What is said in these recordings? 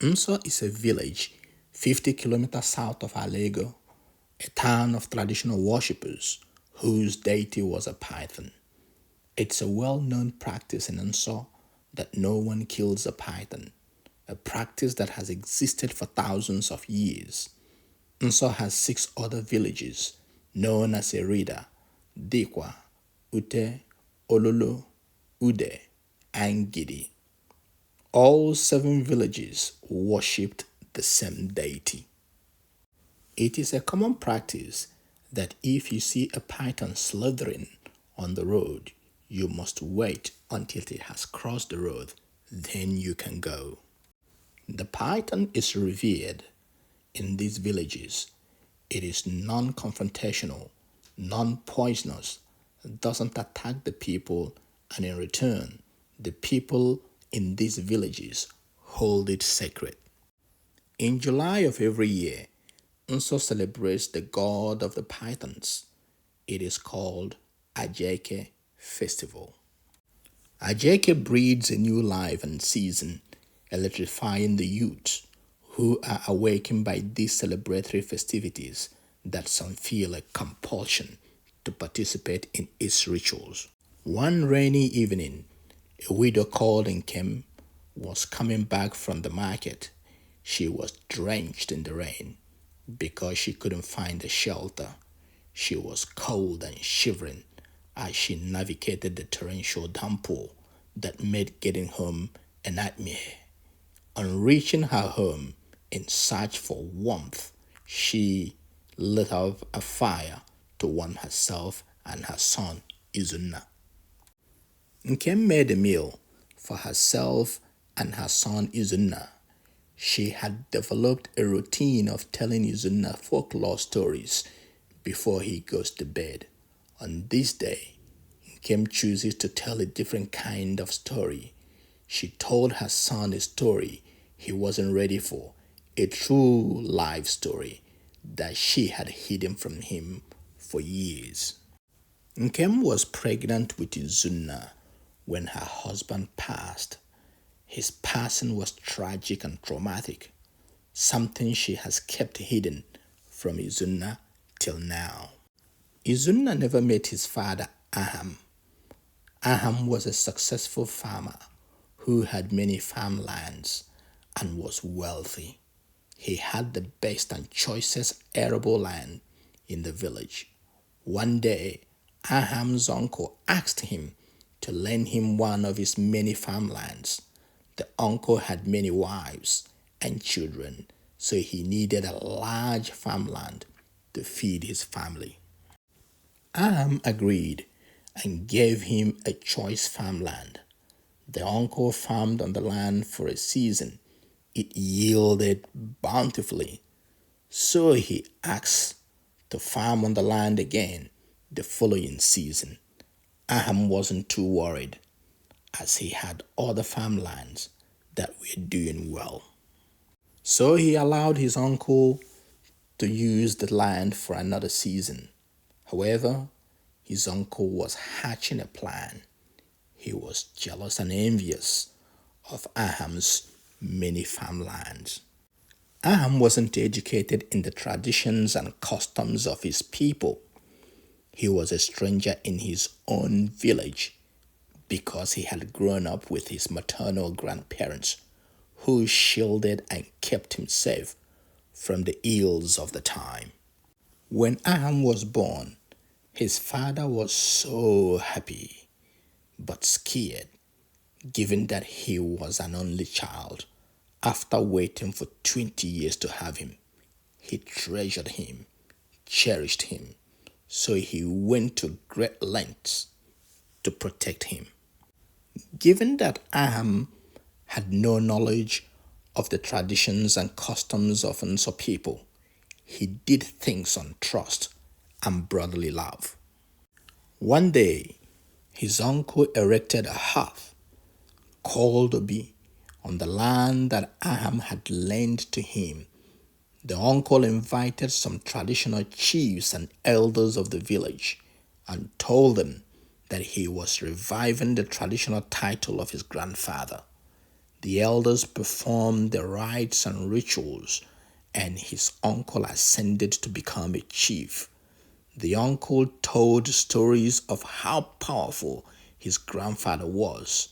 Nso is a village 50 kilometers south of Alego, a town of traditional worshippers whose deity was a python. It's a well-known practice in Nso that no one kills a python, a practice that has existed for thousands of years. Nso has 6 other villages known as Erida, Dikwa, Ute, Ololo, Ude, and Gidi. All 7 villages worshipped the same deity. It is a common practice that if you see a python slithering on the road, you must wait until it has crossed the road, then you can go. The python is revered in these villages. It is non-confrontational, non-poisonous, doesn't attack the people, and in return, the people in these villages hold it sacred. In July of every year, Nso celebrates the god of the pythons. It is called Ajeke Festival. Ajeke breathes a new life and season, electrifying the youth who are awakened by these celebratory festivities that some feel a compulsion to participate in its rituals. One rainy evening, a widow called Nkem was coming back from the market. She was drenched in the rain because she couldn't find a shelter. She was cold and shivering as she navigated the torrential downpour that made getting home a nightmare. On reaching her home in search for warmth, she lit up a fire to warm herself and her son, Izunna. Nkem made a meal for herself and her son Izunna. She had developed a routine of telling Izunna folklore stories before he goes to bed. On this day, Nkem chooses to tell a different kind of story. She told her son a story he wasn't ready for, a true life story that she had hidden from him for years. Nkem was pregnant with Izunna when her husband passed. His passing was tragic and traumatic, something she has kept hidden from Izunna till now. Izunna never met his father, Aham. Aham was a successful farmer who had many farmlands and was wealthy. He had the best and choicest arable land in the village. One day, Aham's uncle asked him to lend him one of his many farmlands. The uncle had many wives and children, so he needed a large farmland to feed his family. Aham agreed and gave him a choice farmland. The uncle farmed on the land for a season. It yielded bountifully, so he asked to farm on the land again the following season. Aham wasn't too worried, as he had other farmlands that were doing well. So he allowed his uncle to use the land for another season. However, his uncle was hatching a plan. He was jealous and envious of Aham's many farmlands. Aham wasn't educated in the traditions and customs of his people. He was a stranger in his own village because he had grown up with his maternal grandparents who shielded and kept him safe from the ills of the time. When Aham was born, his father was so happy but scared, given that he was an only child. After waiting for 20 years to have him, he treasured him, cherished him, so he went to great lengths to protect him. Given that Aham had no knowledge of the traditions and customs of Nso people, he did things on trust and brotherly love. One day, his uncle erected a hearth called Obi on the land that Aham had lent to him. The uncle invited some traditional chiefs and elders of the village and told them that he was reviving the traditional title of his grandfather. The elders performed the rites and rituals, and his uncle ascended to become a chief. The uncle told stories of how powerful his grandfather was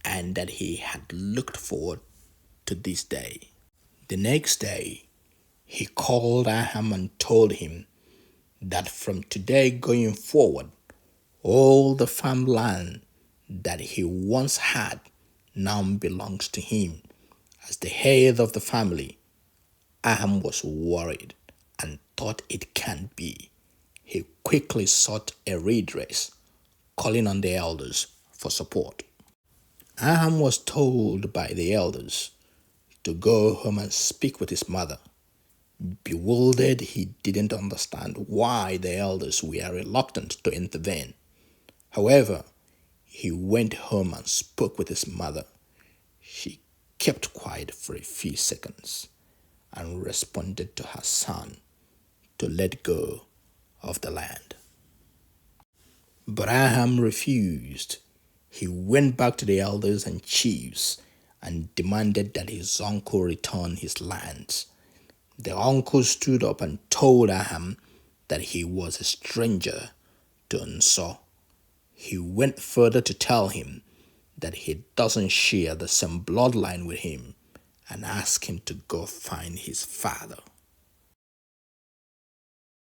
and that he had looked forward to this day. The next day, he called Aham and told him that from today going forward, all the farmland that he once had now belongs to him. As the head of the family, Aham was worried and thought it can't be. He quickly sought a redress, calling on the elders for support. Aham was told by the elders to go home and speak with his mother. Bewildered, he didn't understand why the elders were reluctant to intervene. However, he went home and spoke with his mother. She kept quiet for a few seconds and responded to her son to let go of the land. But Aham refused. He went back to the elders and chiefs and demanded that his uncle return his lands. The uncle stood up and told Aham that he was a stranger to Unsur. He went further to tell him that he doesn't share the same bloodline with him and asked him to go find his father.